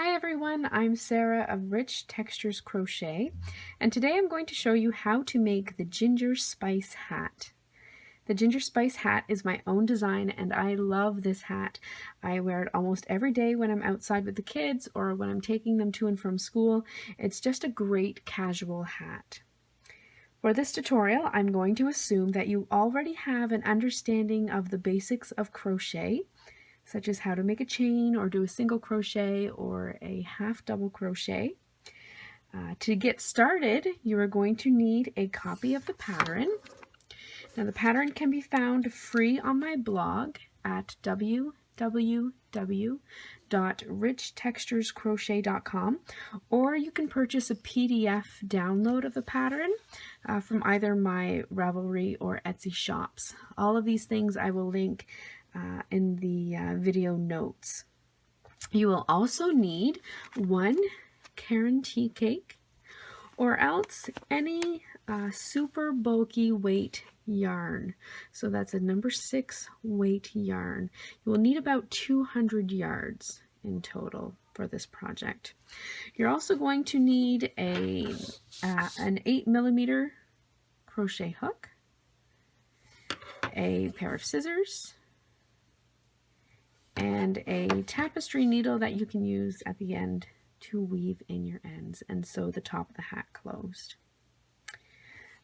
Hi everyone, I'm Sarah of Rich Textures Crochet, and today I'm going to show you how to make the ginger spice hat. The ginger spice hat is my own design and I love this hat. I wear it almost every day when I'm outside with the kids or when I'm taking them to and from school. It's just a great casual hat. For this tutorial, I'm going to assume that you already have an understanding of the basics of crochet, such as how to make a chain or do a single crochet or a half double crochet. To get started, you are going to need a copy of the pattern. Now the pattern can be found free on my blog at www.richtexturescrochet.com, or you can purchase a PDF download of the pattern from either my Ravelry or Etsy shops. All of these things I will link in the video notes. You will also need one Caron Tea Cake or else any super bulky weight yarn. So that's a number 6 weight yarn. You will need about 200 yards in total for this project. You're also going to need an 8mm crochet hook, a pair of scissors, and a tapestry needle that you can use at the end to weave in your ends and sew the top of the hat closed.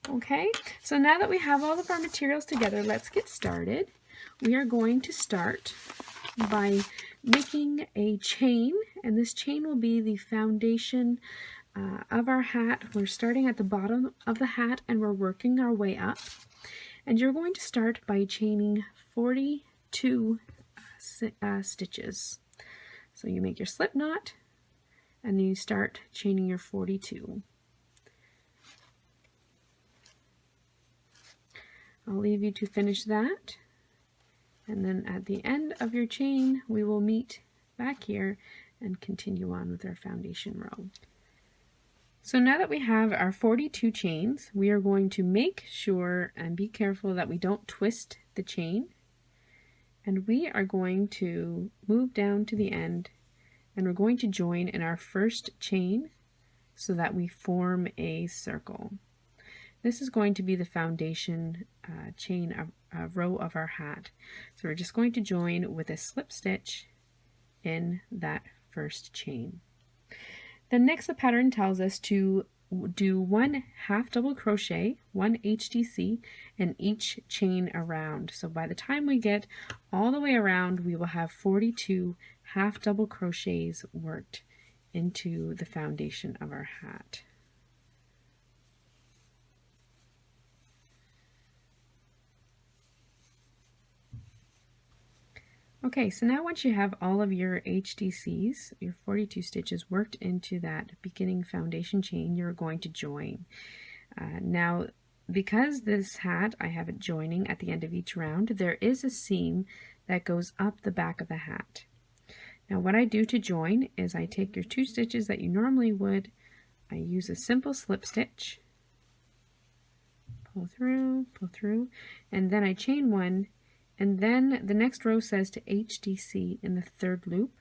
Okay, so now that we have all of our materials together, let's get started. We are going to start by making a chain, and this chain will be the foundation of our hat. We're starting at the bottom of the hat and we're working our way up. And you're going to start by chaining 42 stitches. So you make your slip knot and then you start chaining your 42. I'll leave you to finish that, and then at the end of your chain we will meet back here and continue on with our foundation row. So now that we have our 42 chains, we are going to make sure and be careful that we don't twist the chain. And we are going to move down to the end and we're going to join in our first chain so that we form a circle. This is going to be the foundation chain row of our hat. So we're just going to join with a slip stitch in that first chain. Then next the pattern tells us to do one half double crochet, one HDC, in each chain around. So by the time we get all the way around, we will have 42 half double crochets worked into the foundation of our hat. Okay, so now once you have all of your HDCs, your 42 stitches worked into that beginning foundation chain, you're going to join. Now, because this hat, I have it joining at the end of each round, there is a seam that goes up the back of the hat. Now what I do to join is I take your 2 stitches that you normally would, I use a simple slip stitch, pull through, and then I chain 1. And then the next row says to HDC in the 3rd loop.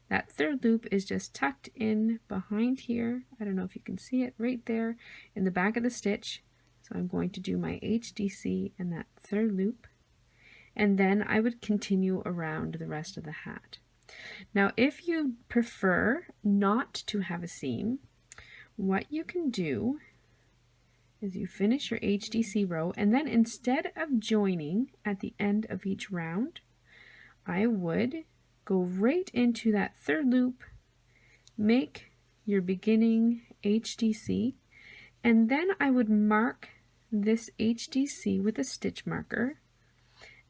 That 3rd loop is just tucked in behind here. I don't know if you can see it right there in the back of the stitch. So I'm going to do my HDC in that 3rd loop. And then I would continue around the rest of the hat. Now if you prefer not to have a seam, what you can do is you finish your HDC row, and then instead of joining at the end of each round, I would go right into that 3rd loop, make your beginning HDC, and then I would mark this HDC with a stitch marker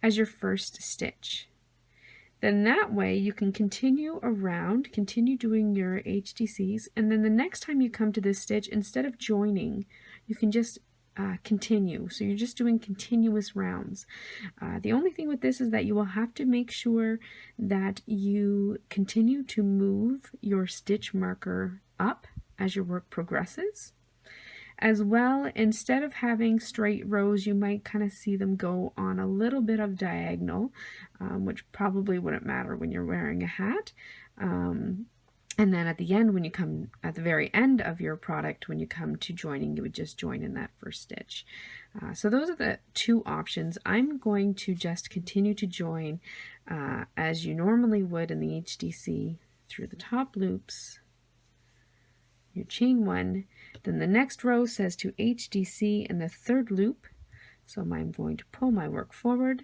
as your first stitch. Then that way you can continue around, continue doing your HDCs, and then the next time you come to this stitch, instead of joining, you can just continue. So you're just doing continuous rounds. The only thing with this is that you will have to make sure that you continue to move your stitch marker up as your work progresses. As well, instead of having straight rows, you might kind of see them go on a little bit of diagonal, which probably wouldn't matter when you're wearing a hat. And then at the end, when you come at the very end of your product, when you come to joining, you would just join in that first stitch. So those are the two options. I'm going to just continue to join as you normally would in the HDC through the top loops. You chain one, then the next row says to HDC in the third loop. So I'm going to pull my work forward.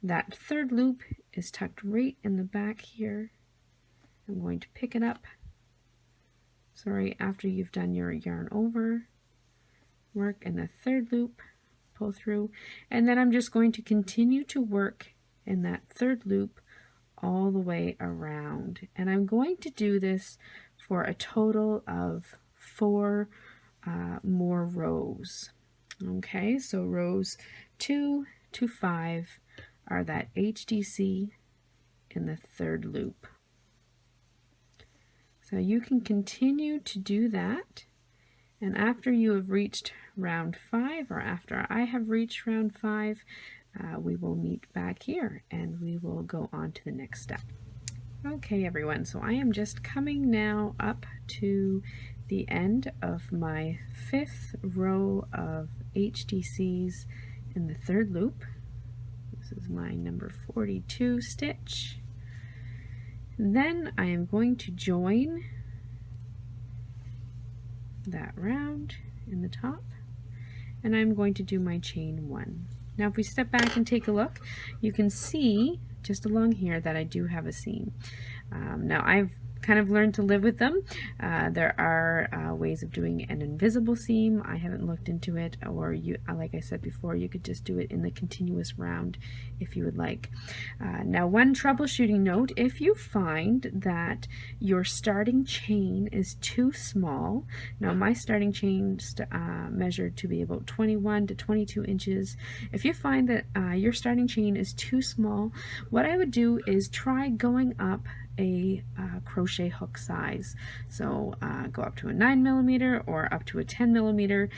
That third loop is tucked right in the back here. I'm going to pick it up, after you've done your yarn over, work in the third loop, pull through, and then I'm just going to continue to work in that third loop all the way around. And I'm going to do this for a total of 4 more rows. Okay, so rows 2 to 5 are that HDC in the third loop. So you can continue to do that, and after you have reached round 5, or after I have reached round 5, we will meet back here and we will go on to the next step. Okay everyone, so I am just coming now up to the end of my 5th row of HDCs in the third loop. This is my number 42 stitch. Then I am going to join that round in the top, and I'm going to do my chain 1. Now if we step back and take a look, you can see just along here that I do have a seam. Now I've kind of learned to live with them. There are ways of doing an invisible seam. I haven't looked into it, or like I said before, you could just do it in the continuous round if you would like. Now one troubleshooting note, if you find that your starting chain is too small, now my starting chain measured to be about 21 to 22 inches. If you find that your starting chain is too small, what I would do is try going up a crochet hook size. So go up to a 9mm or up to a 10mm,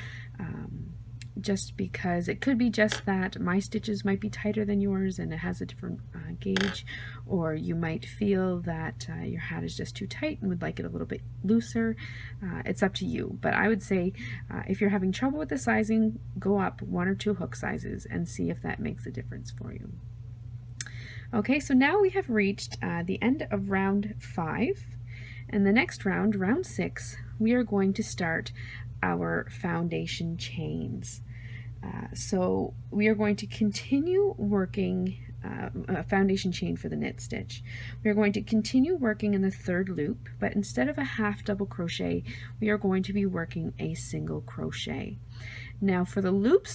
just because it could be just that my stitches might be tighter than yours and it has a different gauge, or you might feel that your hat is just too tight and would like it a little bit looser. It's up to you, but I would say if you're having trouble with the sizing, go up 1 or 2 hook sizes and see if that makes a difference for you. Okay, so now we have reached the end of round 5, and the next round, round 6, we are going to start our foundation chains. So we are going to continue working a foundation chain for the knit stitch. We are going to continue working in the third loop, but instead of a half double crochet, we are going to be working a single crochet. Now for the loop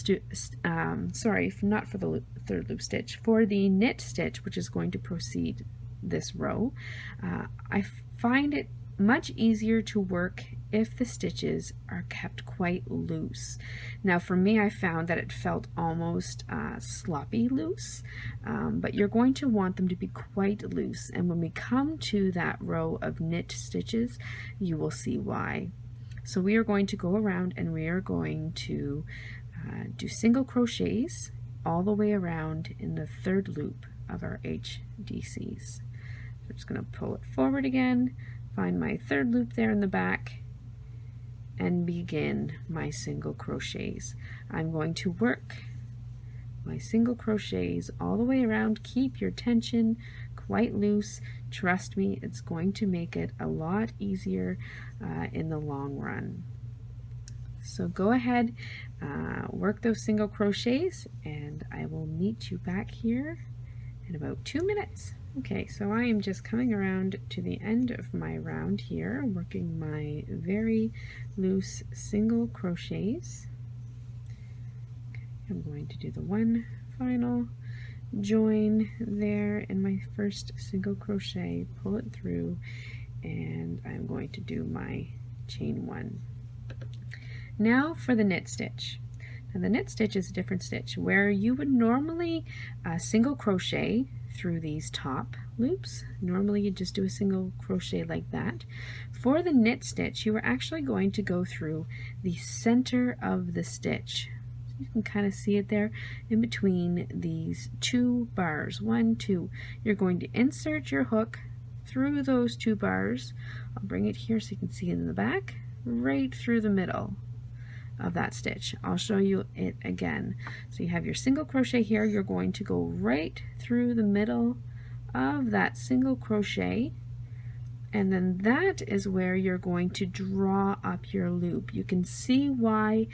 not for the third loop stitch, for the knit stitch, which is going to proceed this row, I find it much easier to work if the stitches are kept quite loose. Now for me, I found that it felt almost sloppy loose, but you're going to want them to be quite loose, and when we come to that row of knit stitches, you will see why. So we are going to go around and we are going to do single crochets all the way around in the third loop of our HDCs. I'm just going to pull it forward again, find my third loop there in the back, and begin my single crochets. I'm going to work my single crochets all the way around. Keep your tension quite loose. Trust me, it's going to make it a lot easier in the long run. So go ahead, work those single crochets, and I will meet you back here in about 2 minutes. Okay, so I am just coming around to the end of my round here, working my very loose single crochets. Okay, I'm going to do the one final join there in my first single crochet, pull it through, and I'm going to do my chain 1. Now for the knit stitch. Now the knit stitch is a different stitch where you would normally single crochet through these top loops. Normally you just do a single crochet like that. For the knit stitch, you are actually going to go through the center of the stitch. You can kind of see it there in between these 2 bars, 1, 2. You're going to insert your hook through those 2 bars. I'll bring it here so you can see it in the back, right through the middle of that stitch. I'll show you it again. So you have your single crochet here, you're going to go right through the middle of that single crochet, and then that is where you're going to draw up your loop. You can see why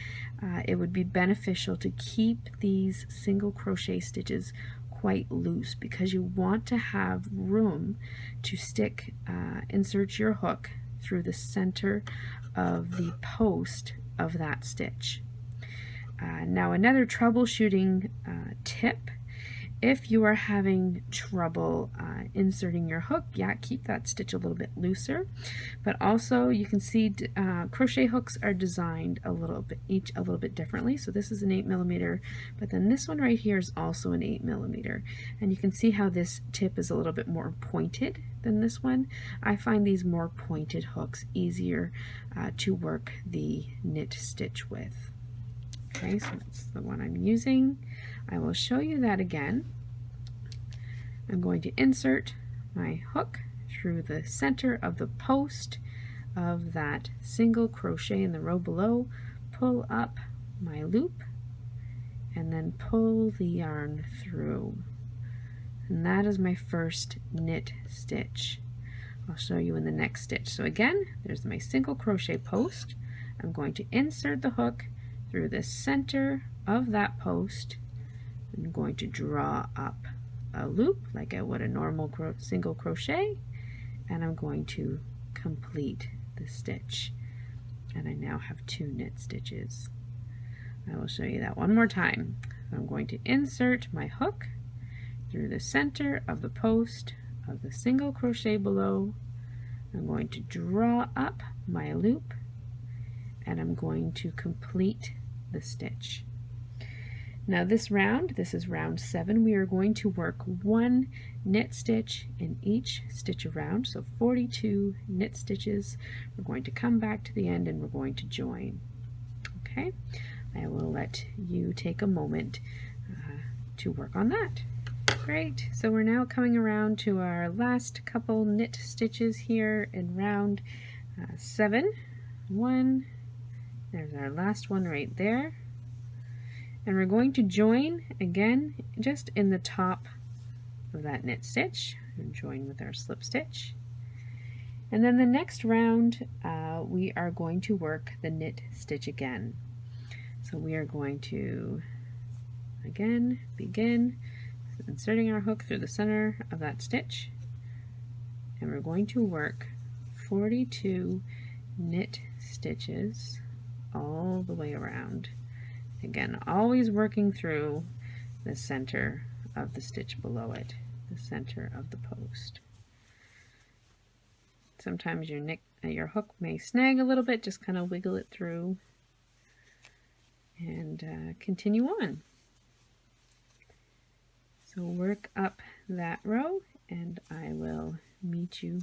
it would be beneficial to keep these single crochet stitches quite loose, because you want to have room to insert your hook through the center of the post of that stitch. Now another troubleshooting tip: if you are having trouble inserting your hook, keep that stitch a little bit looser. But also you can see crochet hooks are designed each a little bit differently. So this is an 8mm, but then this one right here is also an 8mm. And you can see how this tip is a little bit more pointed than this one. I find these more pointed hooks easier to work the knit stitch with. Okay, so that's the one I'm using. I will show you that again. I'm going to insert my hook through the center of the post of that single crochet in the row below, pull up my loop, and then pull the yarn through. And that is my first knit stitch. I'll show you in the next stitch. So again, there's my single crochet post. I'm going to insert the hook through the center of that post. I'm going to draw up a loop like I would a normal single crochet, and I'm going to complete the stitch. And I now have 2 knit stitches. I will show you that one more time. So I'm going to insert my hook through the center of the post of the single crochet below. I'm going to draw up my loop, and I'm going to complete the stitch. Now this is round 7, we are going to work 1 knit stitch in each stitch around, so 42 knit stitches. We're going to come back to the end and we're going to join. Okay, I will let you take a moment to work on that. Great, so we're now coming around to our last couple knit stitches here in round 7. There's our last one right there. And we're going to join again just in the top of that knit stitch and join with our slip stitch. And then the next round we are going to work the knit stitch again. So we are going to again begin inserting our hook through the center of that stitch, and we're going to work 42 knit stitches all the way around. Again, always working through the center of the stitch below it, the center of the post. Sometimes your hook may snag a little bit, just kind of wiggle it through and continue on. So work up that row and I will meet you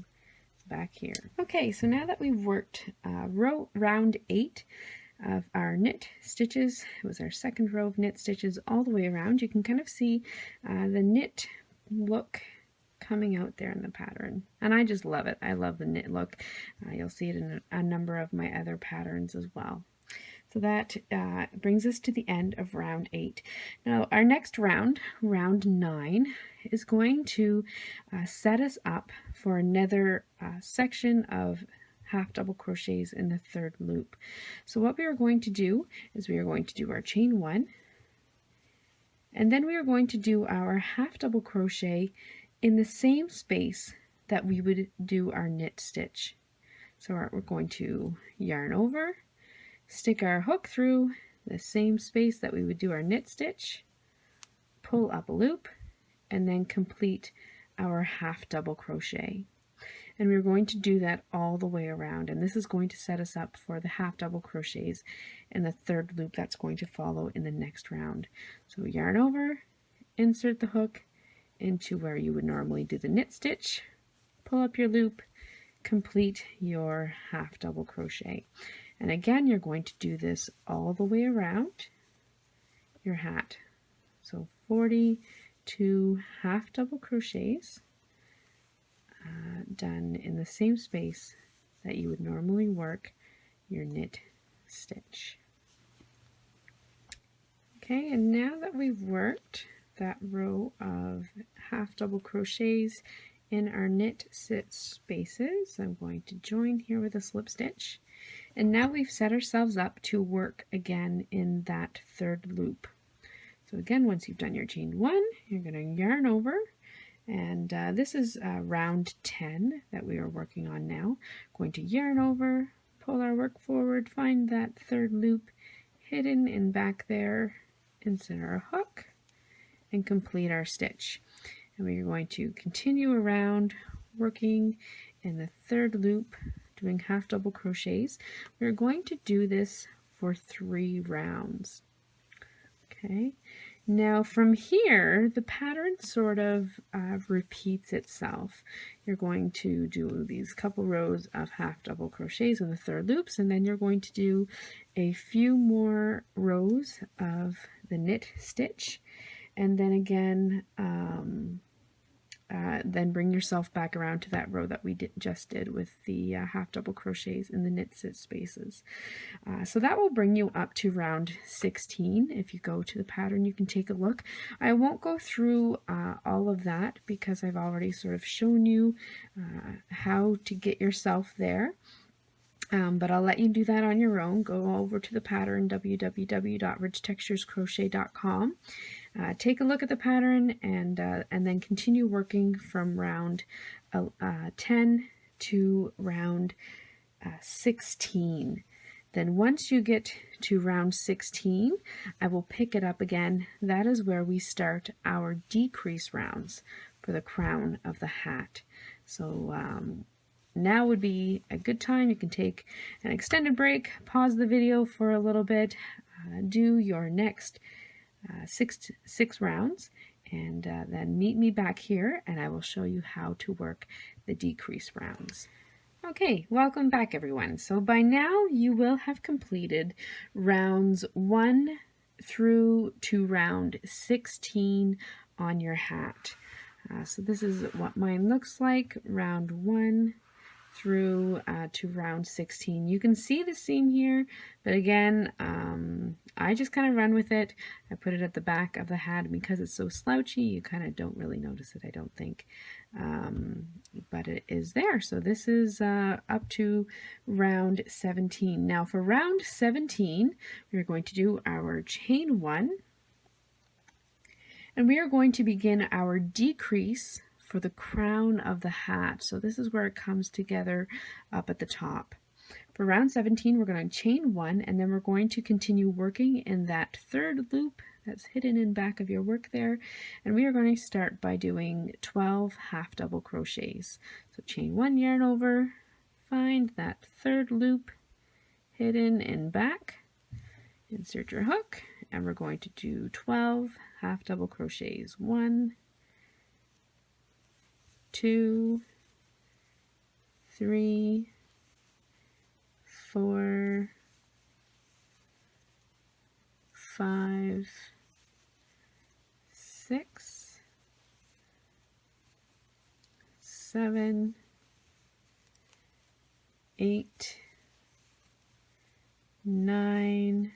back here. Okay, so now that we've worked round 8 of our knit stitches, it was our second row of knit stitches all the way around, you can kind of see the knit look coming out there in the pattern, and I just love it. I love the knit look. You'll see it in a number of my other patterns as well. So that brings us to the end of round 8. Now our next round, round 9, is going to set us up for another section of half double crochets in the third loop. So what we are going to do is we are going to do our chain 1, and then we are going to do our half double crochet in the same space that we would do our knit stitch. So we're going to yarn over, stick our hook through the same space that we would do our knit stitch, pull up a loop, and then complete our half double crochet. And we're going to do that all the way around, and this is going to set us up for the half double crochets in the third loop that's going to follow in the next round. So yarn over, insert the hook into where you would normally do the knit stitch, pull up your loop, complete your half double crochet. And again, you're going to do this all the way around your hat. So 42 half double crochets done in the same space that you would normally work your knit stitch. Okay, and now that we've worked that row of half double crochets in our knit stitch spaces, I'm going to join here with a slip stitch. And now we've set ourselves up to work again in that third loop. So again, once you've done your chain 1, you're going to yarn over, and this is round 10 that we are working on now. Going to yarn over, pull our work forward, find that third loop hidden in back there, insert our hook, and complete our stitch. And we're going to continue around working in the third loop, doing half double crochets. We're going to do this for 3 rounds. Okay, now from here the pattern sort of repeats itself. You're going to do these couple rows of half double crochets in the third loops, and then you're going to do a few more rows of the knit stitch, and then again then bring yourself back around to that row that we just did with the half double crochets in the knit stitch spaces. So that will bring you up to round 16. If you go to the pattern, you can take a look. I won't go through all of that because I've already sort of shown you how to get yourself there. But I'll let you do that on your own. Go over to the pattern, www.richtexturescrochet.com. Take a look at the pattern and then continue working from round 10 to round 16. Then once you get to round 16, I will pick it up again. That is where we start our decrease rounds for the crown of the hat. So now would be a good time. You can take an extended break, pause the video for a little bit, do your next six rounds, and then meet me back here and I will show you how to work the decrease rounds. Okay, welcome back everyone. So by now you will have completed rounds 1 through to round 16 on your hat. So this is what mine looks like, round 1 through to round 16. You can see the seam here, but again, I just kind of run with it. I put it at the back of the hat, and because it's so slouchy, you kind of don't really notice it, I don't think. But it is there. So this is up to round 17. Now for round 17, we're going to do our chain 1, and we are going to begin our decrease for the crown of the hat. So this is where it comes together up at the top. For round 17, we're going to chain 1, and then we're going to continue working in that third loop that's hidden in back of your work there, and we are going to start by doing 12 half double crochets. So chain 1, yarn over, find that third loop hidden in back, insert your hook, and we're going to do 12 half double crochets. 1, 2, 3, 4, 5, 6, 7, 8, 9,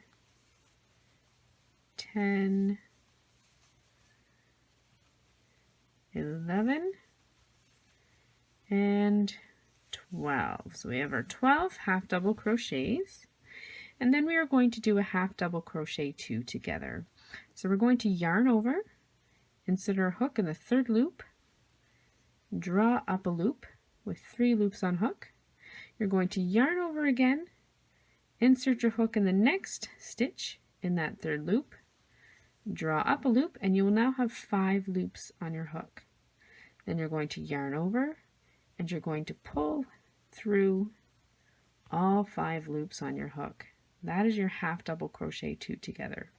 10, 11, and 12. So we have our 12 half double crochets, and then we are going to do a half double crochet 2 together. So we're going to yarn over, insert our hook in the third loop, draw up a loop with 3 loops on hook. You're going to yarn over again, insert your hook in the next stitch in that third loop, draw up a loop, and you will now have 5 loops on your hook. Then you're going to yarn over, and you're going to pull through all 5 loops on your hook. That is your half double crochet 2 together.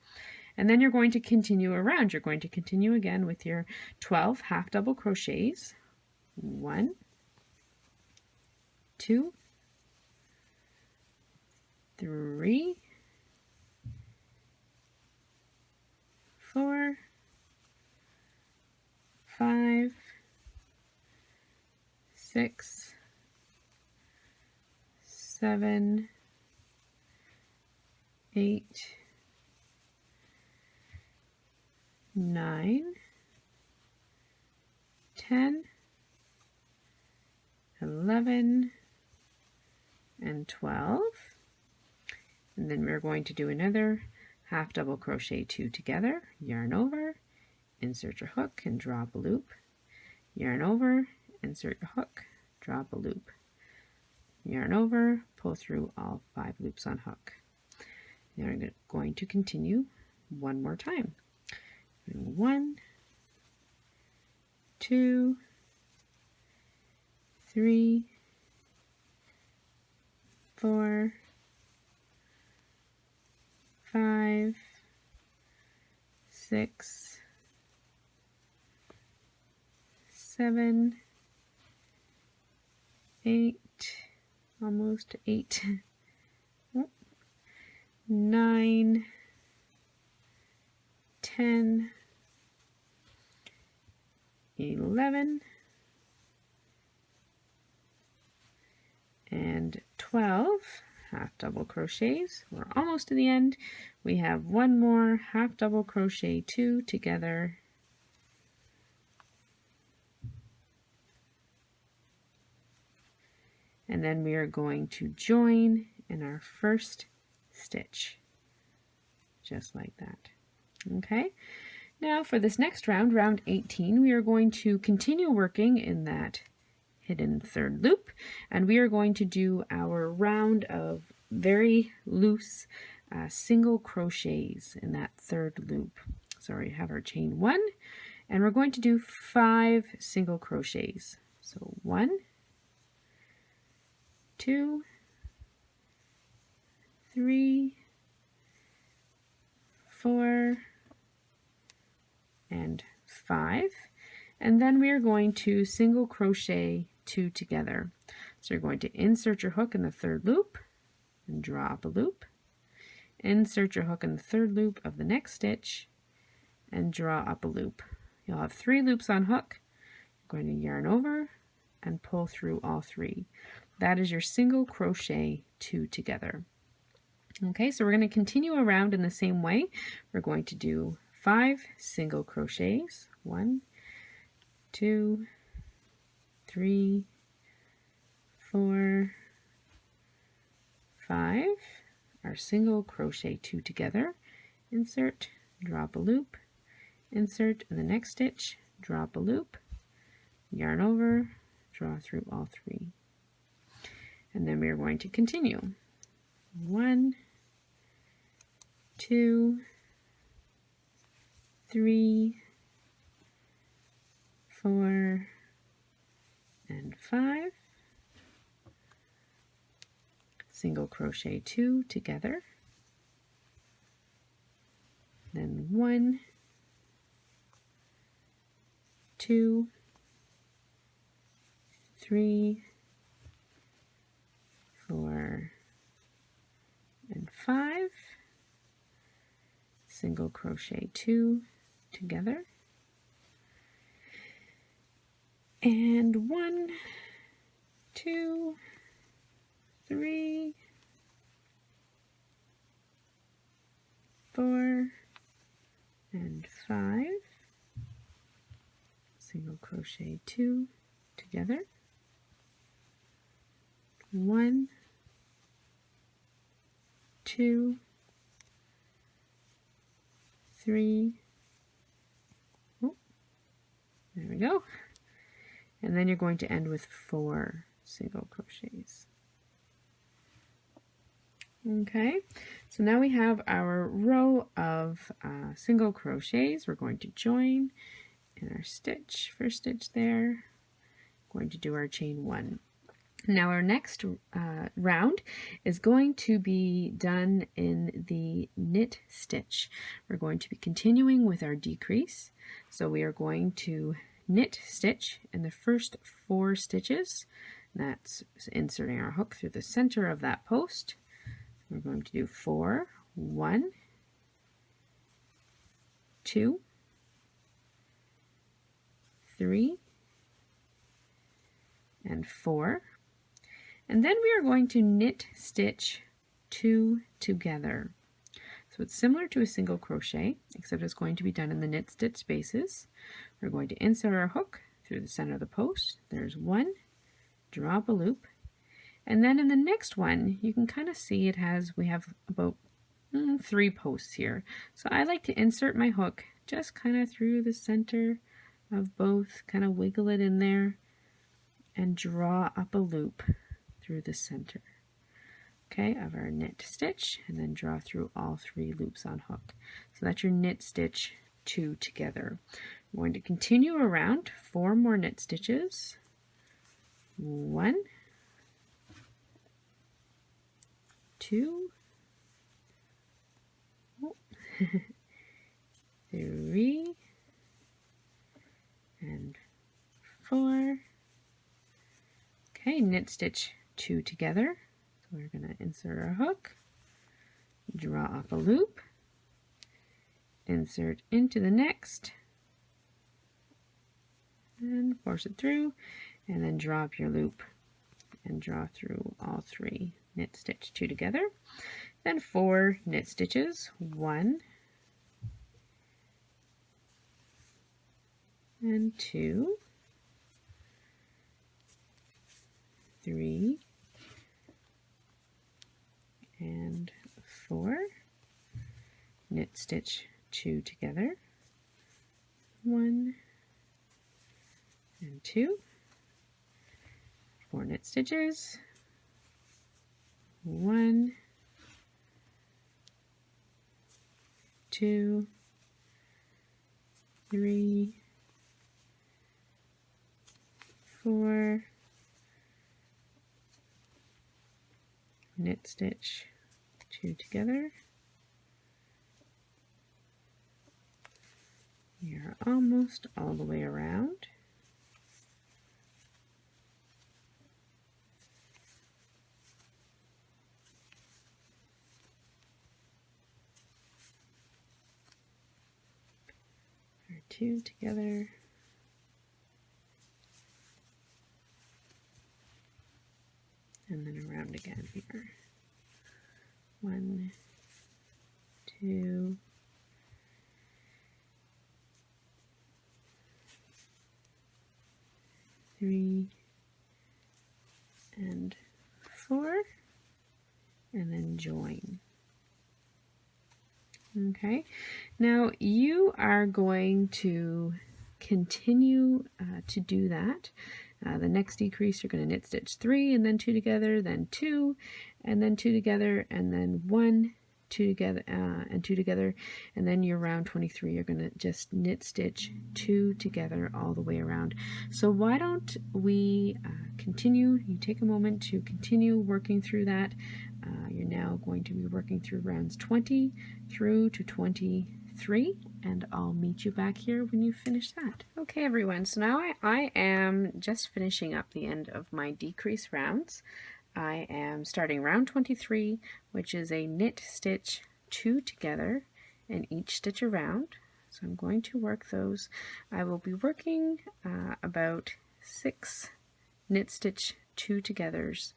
And then you're going to continue around. You're going to continue again with your 12 half double crochets. 1, 2, 3, 4, 5, 6, 7, 8, 9, 10, 11, and 12. And then we're going to do another half double crochet 2 together, yarn over, insert your hook and draw up a loop, yarn over, insert your hook, draw up a loop, yarn over, pull through all 5 loops on hook. Now we're going to continue one more time. 1, 2, 3, 4, 5, 6, 7, 8, almost 8, 9, 10, 11, and 12 half double crochets. We're almost to the end. We have one more half double crochet 2 together, and then we are going to join in our first stitch, just like that. Okay, now for this next round, round 18, we are going to continue working in that hidden third loop, and we are going to do our round of very loose single crochets in that third loop. So we have our chain 1, and we're going to do 5 single crochets. So 1, 2, 3, 4, and 5, and then we are going to single crochet 2 together. So you're going to insert your hook in the third loop and draw up a loop, insert your hook in the third loop of the next stitch and draw up a loop. You'll have 3 loops on hook. You're going to yarn over and pull through all 3. That is your single crochet 2 together. Okay, so we're going to continue around in the same way. We're going to do 5 single crochets. 1, 2, 3, 4, 5. Our single crochet 2 together. Insert, drop a loop, insert in the next stitch, drop a loop, yarn over, draw through all 3. And then we are going to continue. 1, 2, 3, 4, and 5. Single crochet 2 together. Then 1, 2, 3, 4, and 5. Single crochet 2 together. And 1, 2, 3, 4, and 5. Single crochet 2 together. 1, 2, 3. Oh, there we go. And then you're going to end with 4 single crochets. Okay, so now we have our row of single crochets. We're going to join in our stitch, first stitch there. Going to do our chain 1. Now our next round is going to be done in the knit stitch. We're going to be continuing with our decrease. So we are going to knit stitch in the first 4 stitches. That's inserting our hook through the center of that post. We're going to do 4, 1, 2, 3, and then 4, and then we are going to knit stitch 2 together. So it's similar to a single crochet, except it's going to be done in the knit stitch spaces. We're going to insert our hook through the center of the post. There's 1, draw up a loop, and then in the next one you can kind of see we have about 3 posts here. So I like to insert my hook just kind of through the center of both, kind of wiggle it in there and draw up a loop through the center, okay, of our knit stitch, and then draw through all 3 loops on hook. So that's your knit stitch 2 together. We're going to continue around 4 more knit stitches. 1, 2, 3, and 4. Okay, knit stitch 2 together. So we're going to insert our hook, draw up a loop, insert into the next, and force it through, and then draw up your loop and draw through all 3. Knit stitch 2 together. Then 4 knit stitches, 1 and 2, 3 and 4, knit stitch 2 together, 1 and 2, 4 knit stitches, 1, 2, 3, 4, knit stitch 2 together. We are almost all the way around. Our 2 together. And then around again here. 1, 2, 3, and 4, and then join. Okay, now you are going to continue to do that. The next decrease, you're going to knit stitch 3 and then 2 together, then 2 and then 2 together, and then 1, 2 together, and 2 together, and then your round 23 you're going to just knit stitch 2 together all the way around. So why don't we continue? You take a moment to continue working through that. You're now going to be working through rounds 20 through to 23, and I'll meet you back here when you finish that. Okay everyone, so now I am just finishing up the end of my decrease rounds. I am starting round 23, which is a knit stitch 2 together in each stitch around. So I'm going to work those. I will be working about 6 knit stitch 2 togethers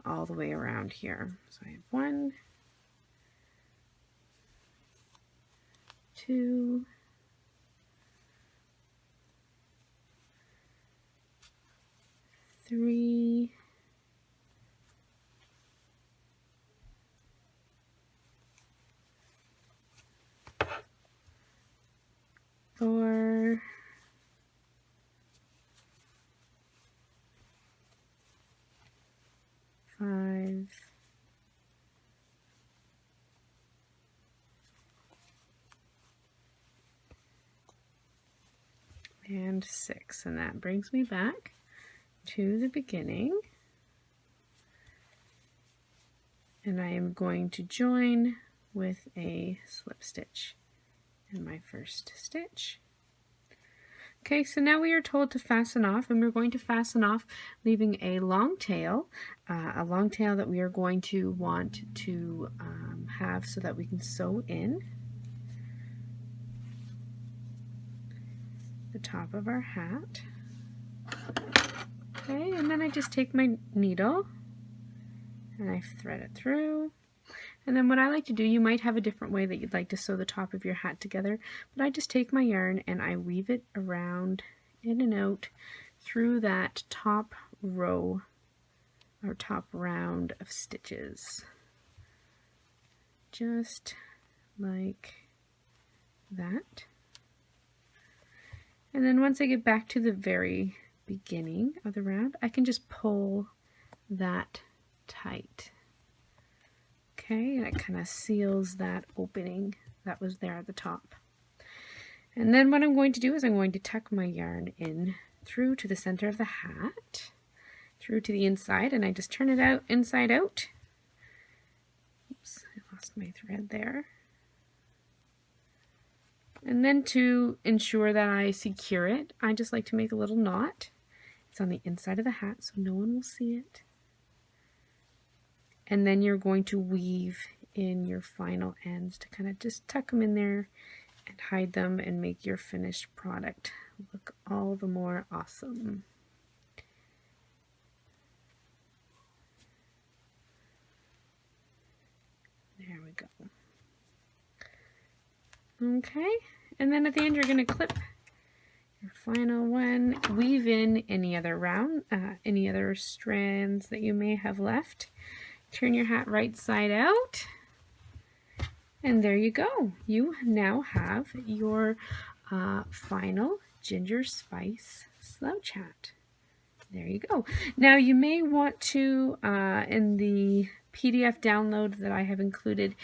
all the way around here. So I have 1, 2, 3, 4, 5, and 6, and that brings me back to the beginning, and I am going to join with a slip stitch in my first stitch. Okay, so now we are told to fasten off, and we're going to fasten off leaving a long tail that we are going to want to have so that we can sew in the top of our hat. Okay, and then I just take my needle and I thread it through. And then what I like to do, you might have a different way that you'd like to sew the top of your hat together, but I just take my yarn and I weave it around, in and out, through that top row or top round of stitches. Just like that. And then once I get back to the very beginning of the round, I can just pull that tight. Okay, and it kind of seals that opening that was there at the top. And then what I'm going to do is I'm going to tuck my yarn in through to the center of the hat, through to the inside, and I just turn it out inside out. Oops, I lost my thread there. And then to ensure that I secure it, I just like to make a little knot. It's on the inside of the hat so no one will see it. And then you're going to weave in your final ends to kind of just tuck them in there and hide them and make your finished product look all the more awesome. There we go. Okay, and then at the end you're going to clip your final one, weave in any other strands that you may have left. Turn your hat right side out, and there you go. You now have your final ginger spice slouch hat. There you go. Now you may want to, in the PDF download that I have included,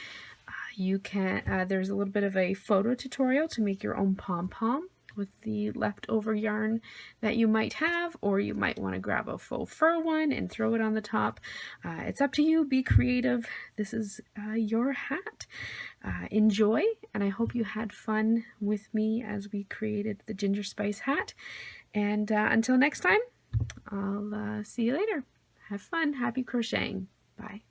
you can, there's a little bit of a photo tutorial to make your own pom-pom with the leftover yarn that you might have, or you might want to grab a faux fur one and throw it on the top. It's up to you. Be creative. This is your hat. Enjoy, and I hope you had fun with me as we created the ginger spice hat. And until next time, I'll see you later. Have fun. Happy crocheting. Bye.